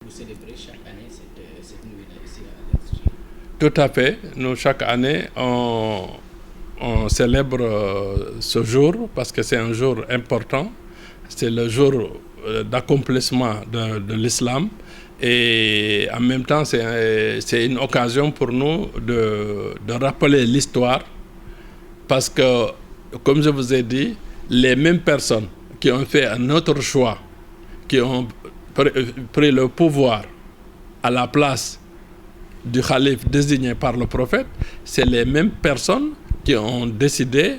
vous célébrez chaque année cette nuit-là ici à l'Institut? Tout à fait. Nous, chaque année, on célèbre ce jour parce que c'est un jour important. C'est le jour d'accomplissement de l'islam. Et en même temps, c'est une occasion pour nous de rappeler l'histoire. Parce que, comme je vous ai dit, les mêmes personnes qui ont fait un autre choix, qui ont pris le pouvoir à la place du calife désigné par le prophète, c'est les mêmes personnes qui ont décidé,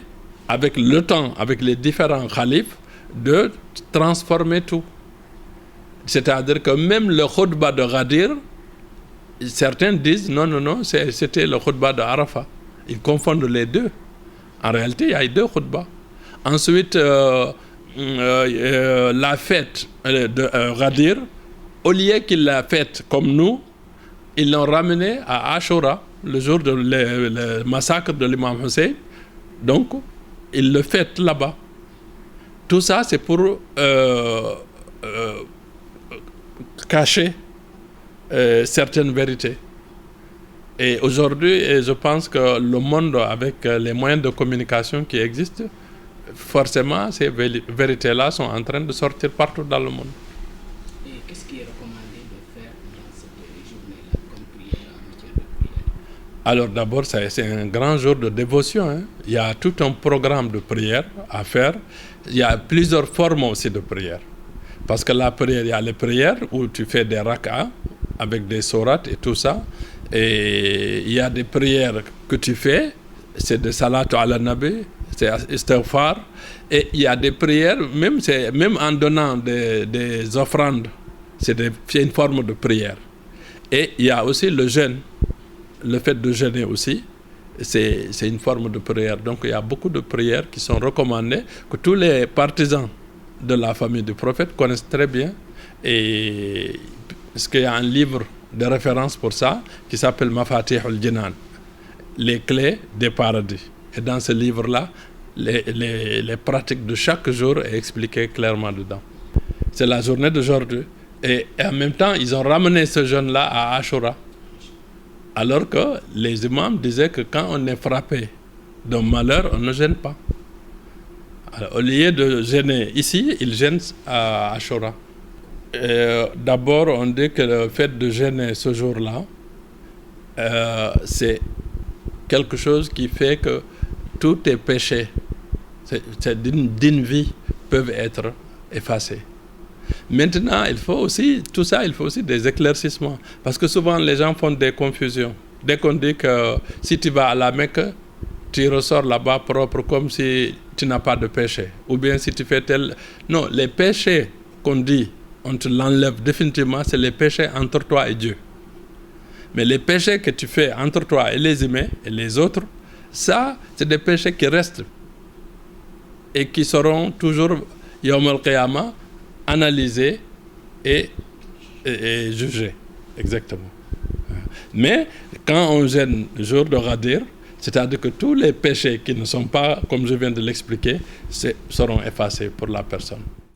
avec le temps, avec les différents califes, de transformer tout. C'est-à-dire que même le khutbah de Ghadir, certains disent non, c'était le khutbah de Arafat. Ils confondent les deux. En réalité, il y a deux khutbahs. Ensuite, la fête de Ghadir, au lieu qu'il la fête comme nous, ils l'ont ramené à Ashura, le jour du massacre de l'imam Hussein. Donc, ils le fêtent là-bas. Tout ça, c'est pour cacher certaines vérités. Et aujourd'hui, je pense que le monde, avec les moyens de communication qui existent, forcément, ces vérités-là sont en train de sortir partout dans le monde. Et qu'est-ce qui est recommandé de faire dans cette journée-là, comme prière, en matière de prière? Alors d'abord, c'est un grand jour de dévotion, hein. Il y a tout un programme de prière à faire. Il y a plusieurs formes aussi de prière. Parce que la prière, il y a les prières où tu fais des rak'ah avec des sourates et tout ça. Et il y a des prières que tu fais, c'est de salatu ala nabi, c'est istighfar. Et il y a des prières, même en donnant des offrandes, c'est une forme de prière. Et il y a aussi le jeûne, le fait de jeûner aussi, c'est une forme de prière. Donc il y a beaucoup de prières qui sont recommandées, que tous les partisans de la famille du prophète connaissent très bien. Et parce qu'il y a un livre de référence pour ça qui s'appelle Mafatih al-Jinan, les clés des paradis. Et dans ce livre-là, les pratiques de chaque jour sont expliquées clairement dedans. C'est la journée d'aujourd'hui. Et en même temps, ils ont ramené ce jeûne-là à Ashura. Alors que les imams disaient que quand on est frappé d'un malheur, on ne gêne pas. Alors, au lieu de gêner ici, ils gênent à Ashura. D'abord, on dit que le fait de gêner ce jour-là, c'est quelque chose qui fait que tous tes péchés d'une vie peuvent être effacés. Maintenant, il faut aussi des éclaircissements. Parce que souvent, les gens font des confusions. Dès qu'on dit que si tu vas à la Mecque, tu ressors là-bas propre comme si tu n'as pas de péché. Ou bien si tu fais tel... Non, les péchés qu'on dit, on te l'enlève définitivement, c'est les péchés entre toi et Dieu. Mais les péchés que tu fais entre toi et les humains et les autres, ça, c'est des péchés qui restent et qui seront toujours, Yawm al-Qiyamah, analysés et jugés. Exactement. Mais quand on gêne le jour de Ghadir, c'est-à-dire que tous les péchés qui ne sont pas, comme je viens de l'expliquer, seront effacés pour la personne.